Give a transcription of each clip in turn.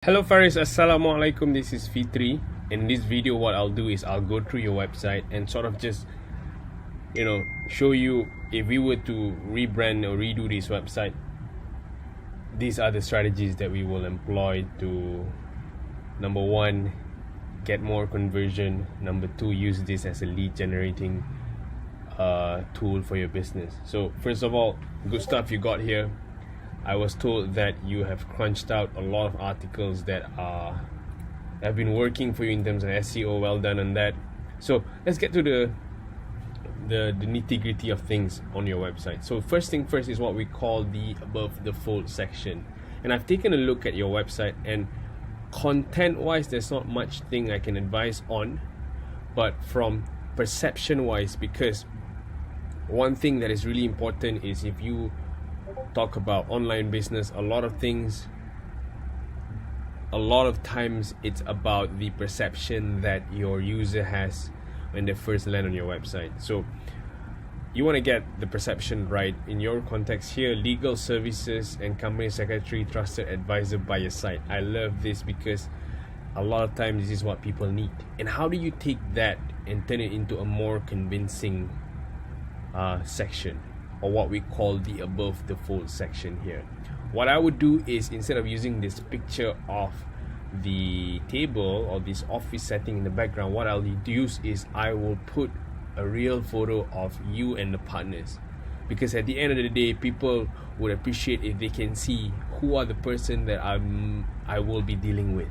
Hello Faris, Assalamualaikum. This is Fitri. In this video, what I'll do is I'll go through your website and sort of just show you if we were to rebrand or redo this website, these are the strategies that we will employ to, number one, get more conversion. Number two, use this as a lead generating tool for your business. So first of all, good stuff you got here. I was told that you have crunched out a lot of articles that have been working for you in terms of SEO. Well done on that. So let's get to the nitty-gritty of things on your website. So first thing first is what we call the above the fold section. And I've taken a look at your website, and content-wise, there's not much thing I can advise on, but from perception-wise, because one thing that is really important is if you talk about online business, a lot of times it's about the perception that your user has when they first land on your website. So you want to get the perception right. In your context here, legal services and company secretary, trusted advisor by your side. I love this because a lot of times this is what people need. And how do you take that and turn it into a more convincing section, or what we call the above the fold section here? What I would do is, instead of using this picture of the table or this office setting in the background, what I'll use is I will put a real photo of you and the partners, because at the end of the day, people would appreciate if they can see who are the person that I will be dealing with.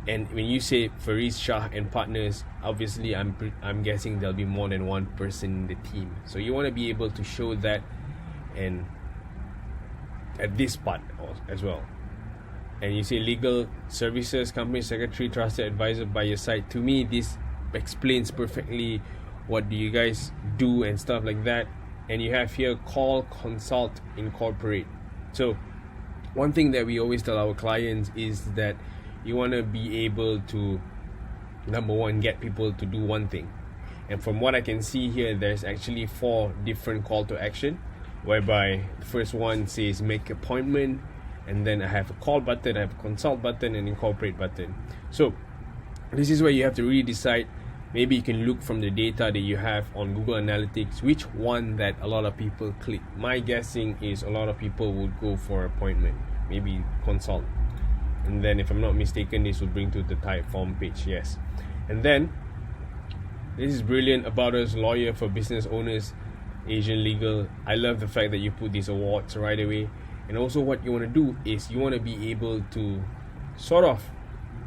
And when you say Faris Shah and partners, obviously I'm guessing there'll be more than one person in the team. So you want to be able to show that, and at this part as well. And you say legal services, company secretary, trusted advisor by your side. To me, this explains perfectly what do you guys do and stuff like that. And you have here call, consult, incorporate. So one thing that we always tell our clients is that you want to be able to, number one, get people to do one thing. And from what I can see here, there's actually 4 different call to action, whereby the first one says make appointment, and then I have a call button, I have a consult button, and incorporate button. So this is where you have to really decide. Maybe you can look from the data that you have on Google Analytics which one that a lot of people click. My guessing is a lot of people would go for appointment, maybe consult. And then, if I'm not mistaken, this will bring to the type form page. Yes. And then this is brilliant. About us, lawyer for business owners, Asian legal. I love the fact that you put these awards right away. And also what you want to do is you want to be able to sort of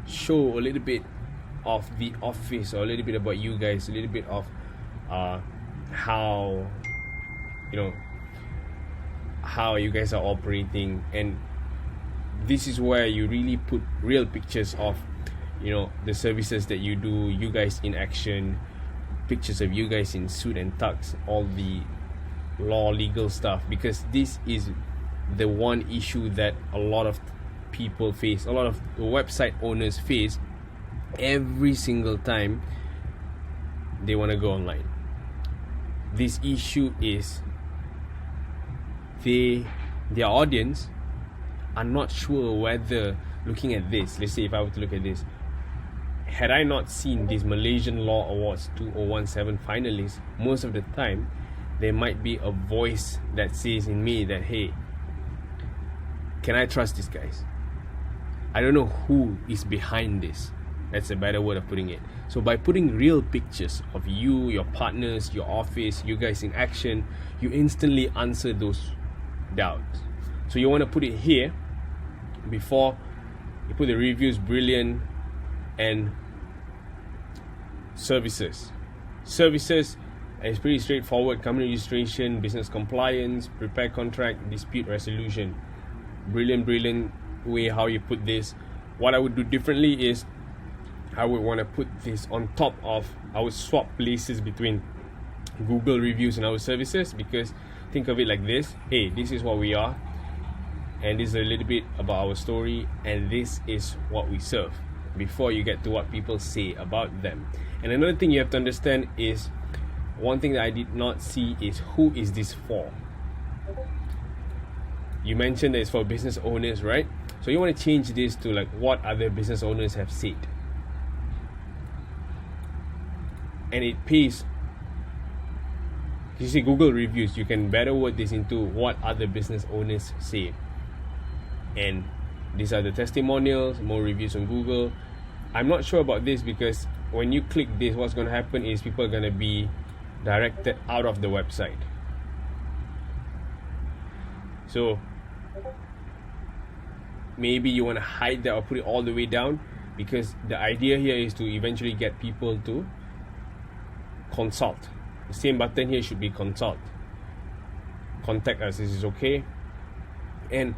show a little bit of the office, or a little bit about you guys, a little bit of how you guys are operating. And this is where you really put real pictures of the services that you do, you guys in action, pictures of you guys in suit and tux, all the law legal stuff, because this is the one issue that a lot of people face, a lot of website owners face every single time they want to go online. This issue is their audience are not sure whether, looking at this, let's say if I were to look at this, had I not seen these Malaysian Law Awards 2017 finalists, most of the time there might be a voice that says in me that, hey, can I trust these guys? I don't know who is behind this. That's a better word of putting it. So by putting real pictures of you, your partners, your office, you guys in action, you instantly answer those doubts. So you want to put it here before you put the reviews. Brilliant. And services is pretty straightforward. Company registration, business compliance, prepare contract, dispute resolution. Brilliant way how you put this. What I would do differently is I would want to put this on top of, I would swap places between Google reviews and our services, because think of it like this. Hey, this is what we are, and this is a little bit about our story, and this is what we serve, before you get to what people say about them. And another thing you have to understand is, one thing that I did not see is, who is this for? You mentioned that it's for business owners, right? So you want to change this to like what other business owners have said. And it pays. You see Google reviews, you can better word this into what other business owners say. And these are the testimonials, more reviews on Google. I'm not sure about this because when you click this, what's going to happen is people are going to be directed out of the website. So maybe you want to hide that or put it all the way down, because the idea here is to eventually get people to consult. The same button here should be consult. Contact us, this is okay. And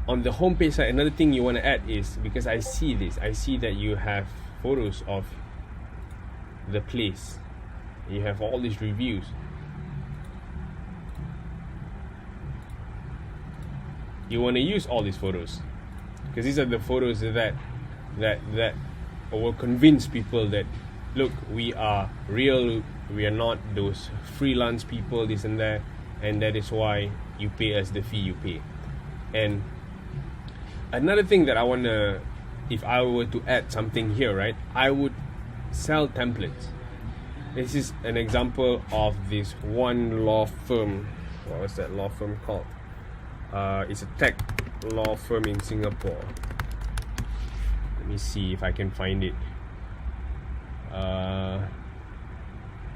on the home page side, another thing you want to add is, because I see that you have photos of the place, you have all these reviews. You want to use all these photos because these are the photos that will convince people that, look, we are real, we are not those freelance people, this and that, and that is why you pay us the fee you pay. And another thing that I want to, if I were to add something here, right, I would sell templates. This is an example of this one law firm. What was that law firm called? It's a tech law firm in Singapore. Let me see if I can find it.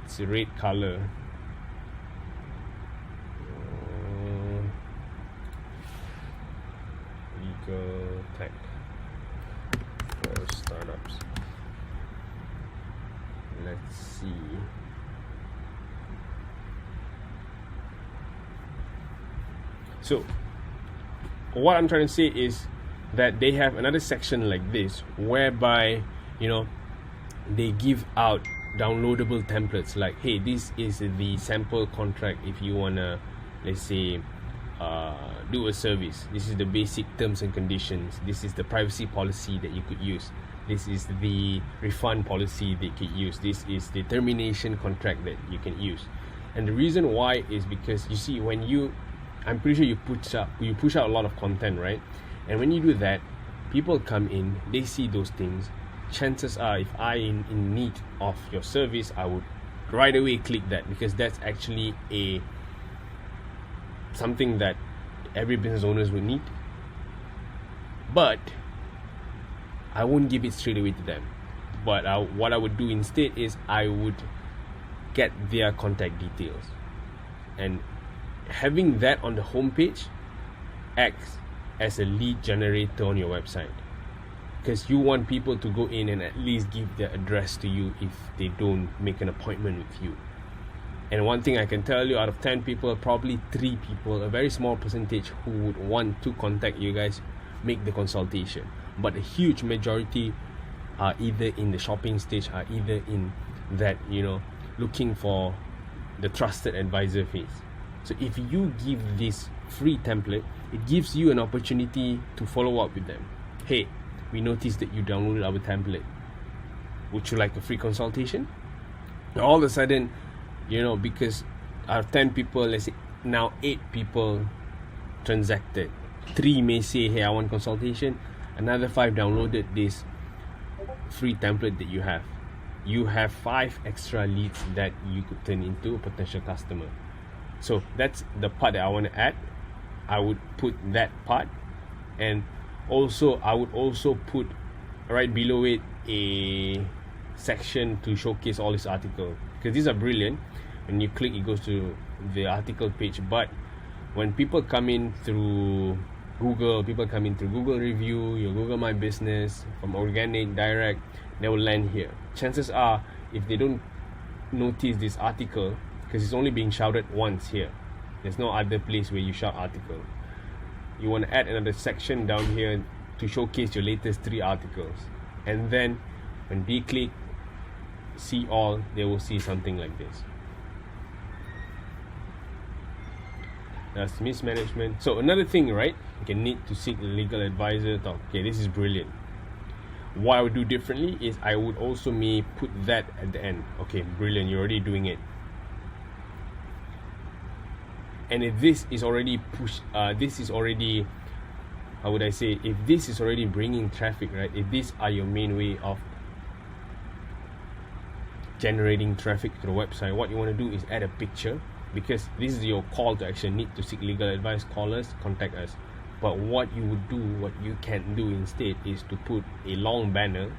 It's a red color. Legal tech for startups. Let's see. So what I'm trying to say is that they have another section like this, whereby, you know, they give out downloadable templates like, hey, this is the sample contract if you wanna, let's say, do a service. This is the basic terms and conditions. This is the privacy policy that you could use. This is the refund policy that you could use. This is the termination contract that you can use. And the reason why is because, you see, when you, I'm pretty sure you push out a lot of content, right? And when you do that, people come in, they see those things. Chances are, if I in need of your service, I would right away click that, because that's actually something that every business owners would need. But I won't give it straight away to them. But what I would do instead is I would get their contact details, and having that on the homepage acts as a lead generator on your website, because you want people to go in and at least give their address to you if they don't make an appointment with you. And one thing I can tell you, out of 10 people, probably 3 people, a very small percentage, who would want to contact you guys, make the consultation. But a huge majority are either in the shopping stage, are either in that, you know, looking for the trusted advisor phase. So if you give this free template, it gives you an opportunity to follow up with them. Hey, we noticed that you downloaded our template. Would you like a free consultation? All of a sudden, you know, because out of 10 people, let's say now 8 people transacted. 3 may say, hey, I want consultation. Another 5 downloaded this free template that you have. You have 5 extra leads that you could turn into a potential customer. So that's the part that I want to add. I would put that part, and also I would also put right below it a section to showcase all these articles, because these are brilliant. When you click, it goes to the article page. But when people come in through Google, people come in through Google review, your Google My Business, from organic, direct, they will land here. Chances are, if they don't notice this article, because it's only being shouted once here, there's no other place where you shout article. You want to add another section down here to showcase your latest 3 articles. And then when they click see all, they will see something like this. That's mismanagement. So another thing, right? You can need to seek a legal advisor. Okay, this is brilliant. What I would do differently is I would also may put that at the end. Okay, brilliant, you're already doing it. And if this is already how would I say, if this is already bringing traffic, right, if these are your main way of generating traffic to the website, what you want to do is add a picture, because this is your call to action. Need to seek legal advice, call us, contact us. But what you would do, what you can do instead, is to put a long banner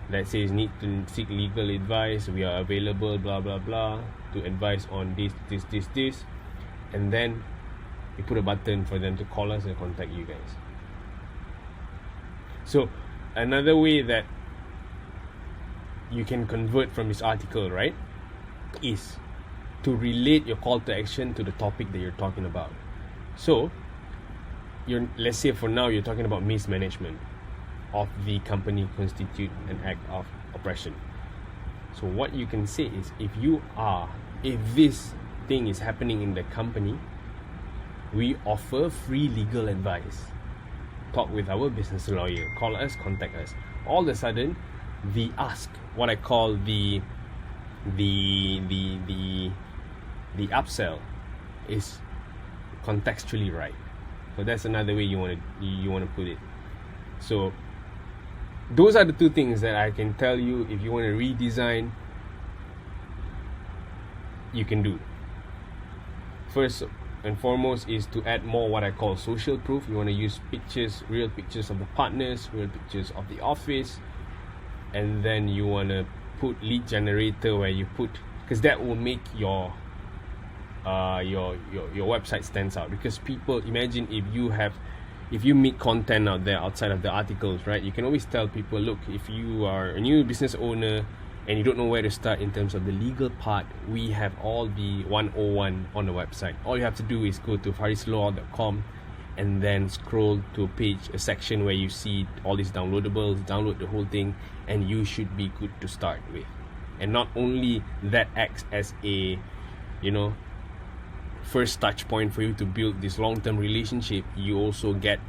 that says need to seek legal advice, we are available, blah blah blah, to advise on this, and then you put a button for them to call us and contact you guys. So another way that you can convert from this article, right, is to relate your call to action to the topic that you're talking about. So let's say for now you're talking about mismanagement of the company constitute an act of oppression. So what you can say is, if this thing is happening in the company, we offer free legal advice. Talk with our business lawyer, call us, contact us. All of a sudden, the ask, what I call the upsell, is contextually right. So that's another way you want to put it. So those are the two things that I can tell you. If you want to redesign, you can do. First and foremost is to add more what I call social proof. You want to use pictures, real pictures of the partners, real pictures of the office, and then you want to put lead generator where you put, because that will make your website stands out. Because people, imagine if you make content out there outside of the articles, right, you can always tell people, look, if you are a new business owner and you don't know where to start in terms of the legal part, we have all the 101 on the website. All you have to do is go to farislaw.com and then scroll to a page, a section where you see all these downloadables, download the whole thing, and you should be good to start with. And not only that acts as a, first touch point for you to build this long-term relationship, you also get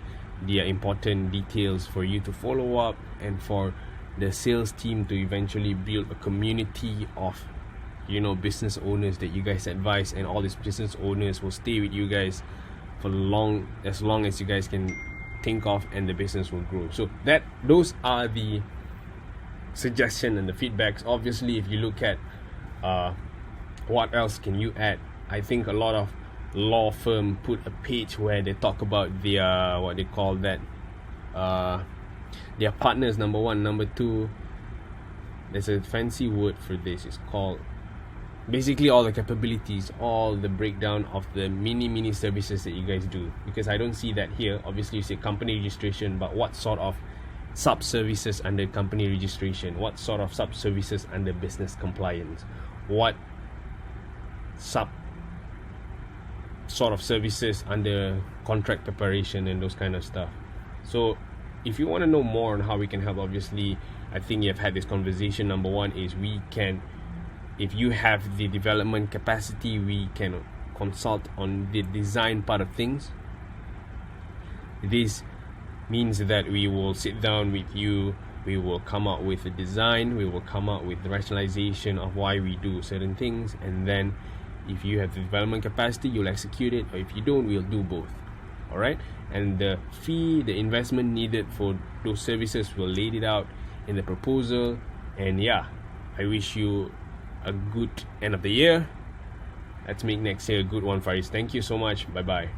the important details for you to follow up, and for the sales team to eventually build a community of business owners that you guys advise, and all these business owners will stay with you guys for as long as you guys can think of, and the business will grow. So those are the suggestion and the feedbacks. Obviously, if you look at what else can you add, I think a lot of law firm put a page where they talk about their, what they call that, their partners, number one. Number two, there's a fancy word for this, it's called basically all the capabilities, all the breakdown of the mini services that you guys do. Because I don't see that here. Obviously you say company registration, but what sort of sub services under company registration? What sort of sub services under business compliance? What sub sort of services under contract preparation and those kind of stuff? So if you want to know more on how we can help, obviously I think you've had this conversation. Number one is, we can, if you have the development capacity, we can consult on the design part of things. This means that we will sit down with you, we will come up with a design, we will come up with the rationalization of why we do certain things, and then if you have the development capacity, you'll execute it, or if you don't, we'll do both. Alright? And the fee, the investment needed for those services, we'll lay it out in the proposal. And yeah, I wish you a good end of the year. Let's make next year a good one, Faris. Thank you so much. Bye bye.